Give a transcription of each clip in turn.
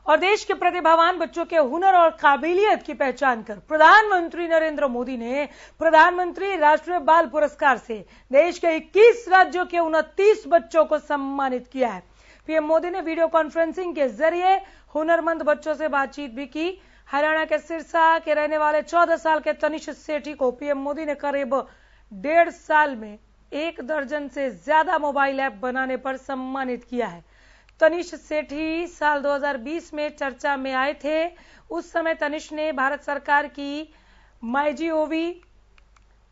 और देश के प्रतिभावान बच्चों के हुनर और काबिलियत की पहचान कर प्रधानमंत्री नरेंद्र मोदी ने प्रधानमंत्री राष्ट्रीय बाल पुरस्कार से देश के 21 राज्यों के 29 बच्चों को सम्मानित किया है। पीएम मोदी ने वीडियो कॉन्फ्रेंसिंग के जरिए हुनरमंद बच्चों से बातचीत भी की। हरियाणा के सिरसा के रहने वाले 14 साल के तनिष सेठी को पीएम मोदी ने करीब 1.5 साल में 1 दर्जन से ज्यादा मोबाइल ऐप बनाने पर सम्मानित किया है। तनिष सेठी साल 2020 में चर्चा में आए थे। उस समय तनिष ने भारत सरकार की MyGov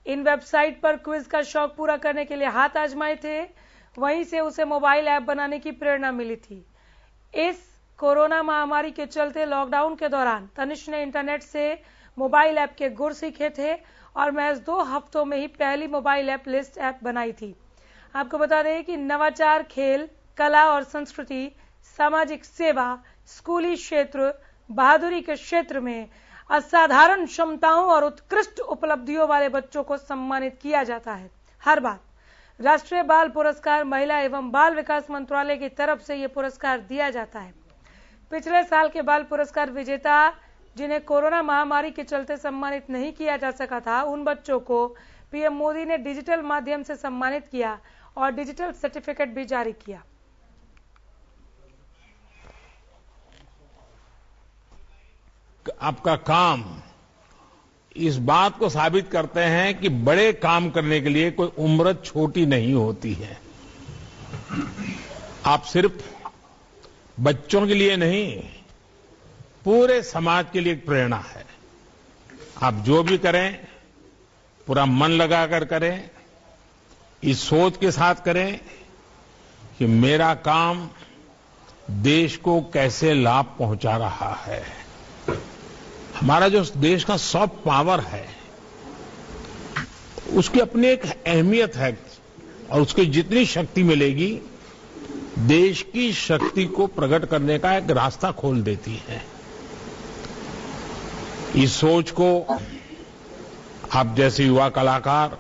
इन वेबसाइट पर क्विज का शौक पूरा करने के लिए हाथ आजमाए थे। वहीं से उसे मोबाइल ऐप बनाने की प्रेरणा मिली थी। इस कोरोना महामारी के चलते लॉकडाउन के दौरान तनिष ने इंटरनेट से मोबाइल ऐप के गुर सीखे थे और महज 2 हफ्तों में ही पहली मोबाइल ऐप लिस्ट ऐप बनाई थी। आपको बता दें कि नवाचार, खेल, कला और संस्कृति, सामाजिक सेवा, स्कूली क्षेत्र, बहादुरी के क्षेत्र में असाधारण क्षमताओं और उत्कृष्ट उपलब्धियों वाले बच्चों को सम्मानित किया जाता है। हर बार राष्ट्रीय बाल पुरस्कार महिला एवं बाल विकास मंत्रालय की तरफ से ये पुरस्कार दिया जाता है। पिछले साल के बाल पुरस्कार विजेता जिन्हें कोरोना महामारी के चलते सम्मानित नहीं किया जा सका था, उन बच्चों को पीएम मोदी ने डिजिटल माध्यम से सम्मानित किया और डिजिटल सर्टिफिकेट भी जारी किया। आपका काम इस बात को साबित करते हैं कि बड़े काम करने के लिए कोई उम्र छोटी नहीं होती है। आप सिर्फ बच्चों के लिए नहीं, पूरे समाज के लिए एक प्रेरणा है। आप जो भी करें पूरा मन लगाकर करें, इस सोच के साथ करें कि मेरा काम देश को कैसे लाभ पहुंचा रहा है। हमारा जो देश का सॉफ्ट पावर है उसकी अपनी एक अहमियत है और उसकी जितनी शक्ति मिलेगी देश की शक्ति को प्रकट करने का एक रास्ता खोल देती है। इस सोच को आप जैसे युवा कलाकार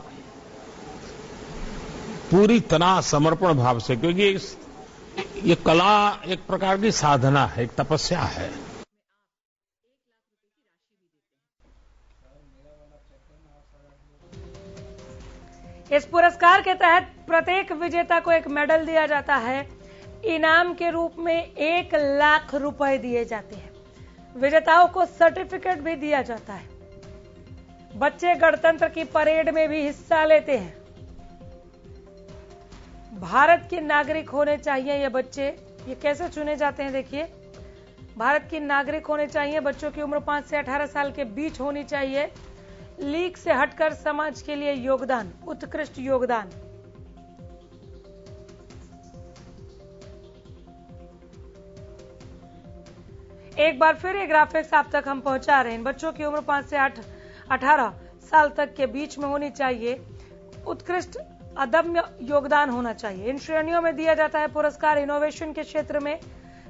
पूरी तरह समर्पण भाव से, क्योंकि ये कला एक प्रकार की साधना है, एक तपस्या है। इस पुरस्कार के तहत प्रत्येक विजेता को एक मेडल दिया जाता है। इनाम के रूप में 1 लाख रुपए दिए जाते हैं। विजेताओं को सर्टिफिकेट भी दिया जाता है। बच्चे गणतंत्र की परेड में भी हिस्सा लेते हैं। भारत के नागरिक होने चाहिए ये बच्चे। ये कैसे चुने जाते हैं देखिए। भारत के नागरिक होने चाहिए, बच्चों की उम्र 5 से 18 साल के बीच होनी चाहिए, लीग से हटकर समाज के लिए योगदान, उत्कृष्ट योगदान। एक बार फिर ये ग्राफिक्स आप तक हम पहुंचा रहे हैं। बच्चों की उम्र 5 से 18 साल तक के बीच में होनी चाहिए, उत्कृष्ट अदम्य योगदान होना चाहिए। इन श्रेणियों में दिया जाता है पुरस्कार। इनोवेशन के क्षेत्र में,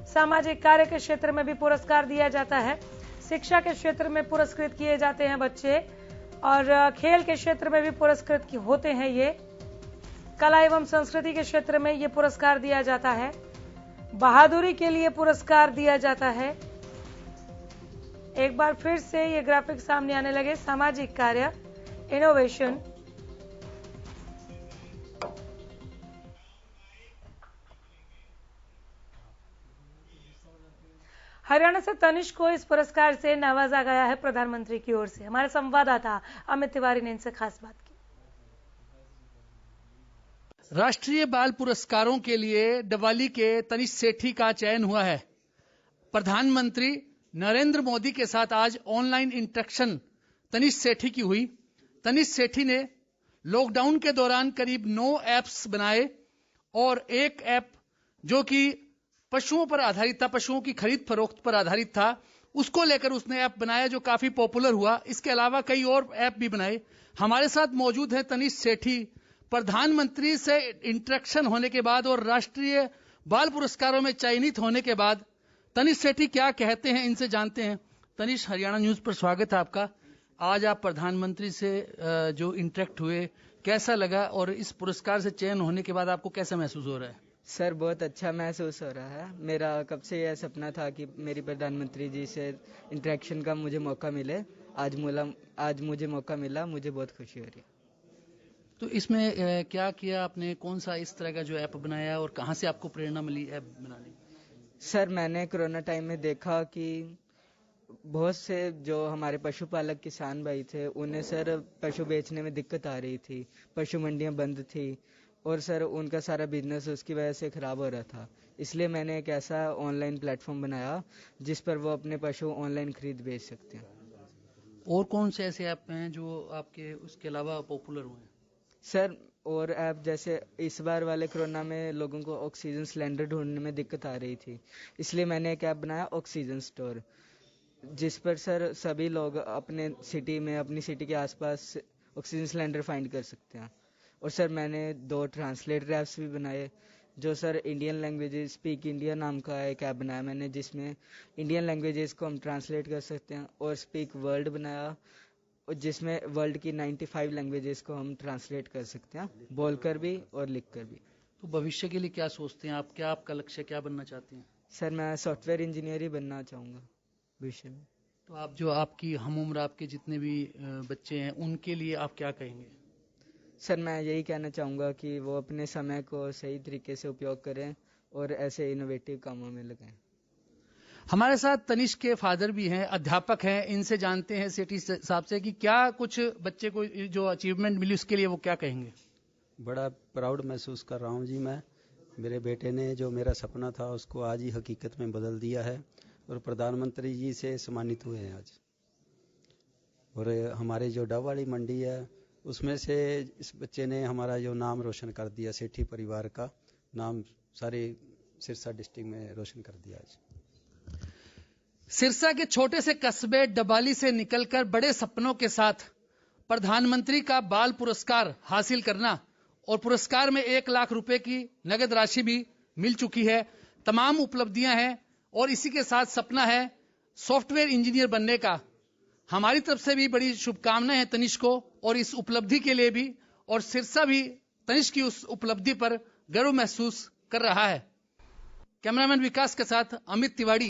सामाजिक कार्य के क्षेत्र में भी पुरस्कार दिया जाता है। शिक्षा के क्षेत्र में पुरस्कृत किए जाते हैं बच्चे और खेल के क्षेत्र में भी पुरस्कृत होते हैं ये। कला एवं संस्कृति के क्षेत्र में ये पुरस्कार दिया जाता है। बहादुरी के लिए पुरस्कार दिया जाता है। एक बार फिर से ये ग्राफिक सामने आने लगे। सामाजिक कार्य, इनोवेशन, हरियाणा से तनिष को इस पुरस्कार से नवाजा गया है प्रधानमंत्री की ओर से। हमारे संवाददाता अमित तिवारी ने इनसे खास बात की। राष्ट्रीय बाल पुरस्कारों के लिए डवाली के तनिष सेठी का चयन हुआ है। प्रधानमंत्री नरेंद्र मोदी के साथ आज ऑनलाइन इंटरेक्शन तनिष सेठी की हुई। तनिष सेठी ने लॉकडाउन के दौरान करीब 9 ऐप्स बनाए और एक ऐप जो कि पशुओं पर आधारित था, पशुओं की खरीद फरोख्त पर आधारित था, उसको लेकर उसने ऐप बनाया जो काफी पॉपुलर हुआ। इसके अलावा कई और ऐप भी बनाए। हमारे साथ मौजूद है तनिष सेठी। प्रधानमंत्री से इंटरेक्शन होने के बाद और राष्ट्रीय बाल पुरस्कारों में चयनित होने के बाद तनिष सेठी क्या कहते हैं, इनसे जानते हैं। तनिष, हरियाणा न्यूज पर स्वागत है आपका। आज आप प्रधानमंत्री से जो इंटरेक्ट हुए, कैसा लगा और इस पुरस्कार से चयन होने के बाद आपको कैसा महसूस हो रहा है? सर बहुत अच्छा महसूस हो रहा है। मेरा कब से यह सपना था कि मेरी प्रधानमंत्री जी से इंटरेक्शन का मुझे मौका मिले। आज मुझे मौका मिला, मुझे बहुत खुशी हो रही है। तो इसमें क्या किया आपने, कौन सा इस तरह का जो ऐप बनाया और कहाँ से आपको प्रेरणा मिली ऐप बनाने की? सर मैंने कोरोना टाइम में देखा कि बहुत से जो हमारे पशुपालक किसान भाई थे उन्हें सर पशु बेचने में दिक्कत आ रही थी, पशु मंडियां बंद थी और सर उनका सारा बिजनेस उसकी वजह से खराब हो रहा था। इसलिए मैंने एक ऐसा ऑनलाइन प्लेटफॉर्म बनाया जिस पर वो अपने पशु ऑनलाइन खरीद बेच सकते हैं। और कौन से ऐसे ऐप हैं जो आपके उसके अलावा पॉपुलर हुए हैं? सर और ऐप जैसे इस बार वाले कोरोना में लोगों को ऑक्सीजन सिलेंडर ढूंढने में दिक्कत आ रही थी, इसलिए मैंने एक ऐप बनाया ऑक्सीजन स्टोर, जिस पर सर सभी लोग अपने सिटी में, अपनी सिटी के आसपास ऑक्सीजन सिलेंडर फाइंड कर सकते हैं। और सर मैंने 2 ट्रांसलेटर ऐप्स भी बनाए, जो sir Indian languages, speak India नाम का एक ऐप बनाया मैंने जिसमें इंडियन लैंग्वेजेस को हम ट्रांसलेट कर सकते हैं, और स्पीक वर्ल्ड बनाया जिसमें वर्ल्ड की 95 लैंग्वेजेस को हम ट्रांसलेट कर सकते हैं, बोलकर भी और लिखकर भी। तो भविष्य के लिए क्या सोचते हैं आप, क्या आपका लक्ष्य, क्या बनना चाहते हैं? सर मैं सॉफ्टवेयर इंजीनियर ही बनना चाहूँगा भविष्य में। तो आप जो आपकी हम उम्र आपके जितने भी बच्चे हैं उनके लिए आप क्या कहेंगे? सर मैं यही कहना चाहूँगा कि वो अपने समय को सही तरीके से उपयोग करें और ऐसे इनोवेटिव कामों में लगाएं। हमारे साथ तनिष्क के फादर भी हैं, अध्यापक हैं। इनसे जानते हैं सेठी साहब से कि क्या कुछ बच्चे को जो अचीवमेंट मिली उसके लिए वो क्या कहेंगे। बड़ा प्राउड महसूस कर रहा हूँ जी मैं। मेरे बेटे ने जो मेरा सपना था उसको आज ही हकीकत में बदल दिया है और प्रधानमंत्री जी से सम्मानित हुए हैं आज। और हमारे जो डब वाली मंडी है उसमें से इस बच्चे ने हमारा जो नाम रोशन कर दिया, सेठी परिवार का नाम सारे सिरसा डिस्ट्रिक्ट में रोशन कर दिया आज। सिरसा के छोटे से कस्बे डबाली से निकलकर बड़े सपनों के साथ प्रधानमंत्री का बाल पुरस्कार हासिल करना और पुरस्कार में 1 लाख रुपए की नगद राशि भी मिल चुकी है। तमाम उपलब्धियां हैं और इसी के साथ सपना है सॉफ्टवेयर इंजीनियर बनने का। हमारी तरफ से भी बड़ी शुभकामनाएं हैं तनिष्क को और इस उपलब्धि के लिए भी, और सिरसा भी तनिष्क की उस उपलब्धि पर गर्व महसूस कर रहा है। कैमरामैन विकास के साथ अमित तिवारी,